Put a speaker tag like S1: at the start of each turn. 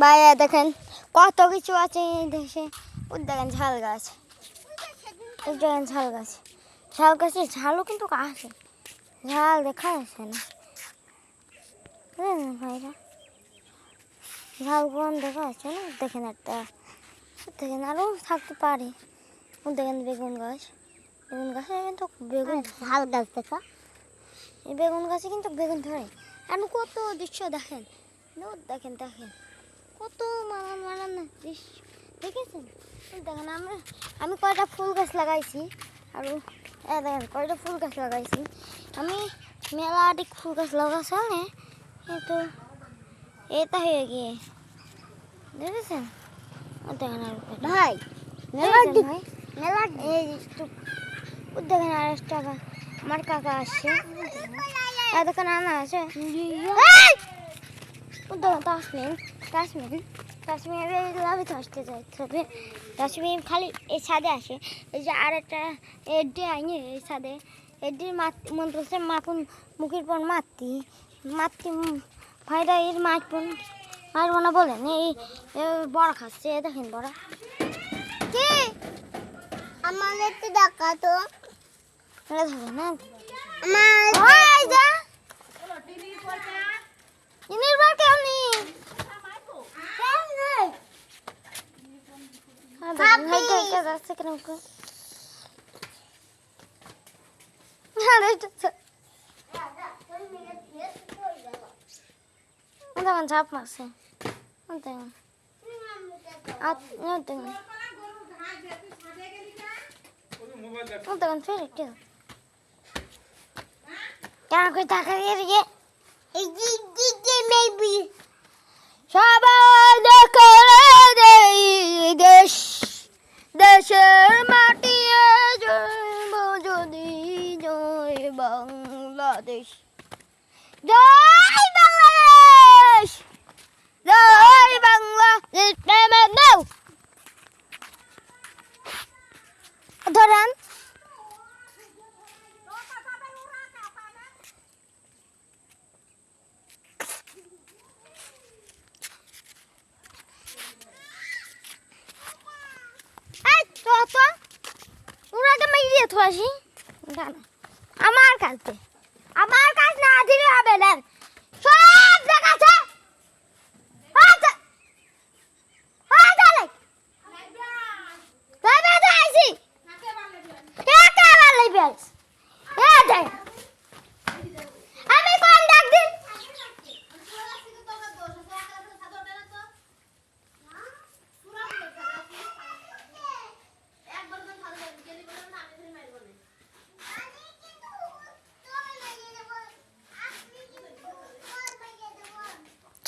S1: বাইরে দেখেন কত কিছু আছে এই দেশে। ওই দেখেন ঝাল গাছ, ওই দেখেন ঝাল গাছ, ঝাল গাছে ঝালও কিন্তু আসে, ঝাল দেখা যাচ্ছে না ভাইরা, ঝাল কোন দেখা যাচ্ছে না। দেখেন একটা, দেখেন আরও থাকতে পারে। ও দেখেন বেগুন গাছ, বেগুন গাছে কিন্তু বেগুন, ঝাল গাছ দেখা, এই বেগুন গাছে কিন্তু বেগুন ধরে। আর কত দৃশ্য দেখেন, দেখেন দেখেন কত মারান মারান দৃশ্য দেখেছেন। দেখেন আমি কয়টা ফুল গাছ লাগাইছি, আর দেখেন কয়টা ফুল গাছ লাগাইছি আমি, মেলাটিক ফুল গাছ লাগাছে কিন্তু এটা হয়ে গিয়ে দেখেছেন। দেখেন আর ভাই মেলা ভাই মেলা এই দেখেন আর একটা আমার কাকা আসছে, দেখেন আনা আছে কাশ্মীরে লাভে আসতে যাচ্ছে, কাশ্মীর খালি এই ছাদে আসে। এই যে আর একটা এডি আইনি এই ছাদে এডির মন বলছে মাপুন মুখের পর মাতি মাতি ভাইরা এর মাইপুন মারবো না বলেন। এই বড়া খাচ্ছে, দেখেন বড়া কি আমাদের তো দেখা তো ধরে না ঝাপ মারছে দেখেন ফের একটু কেন করে টাকা দিয়ে সবাই দেখে দেশ দেশের মাটি জন্ম যদি জয় বাংলাদেশ, জয় বাংলাদেশ, জয় বাংলাদেশ। ধরেন আমার কাছে আমার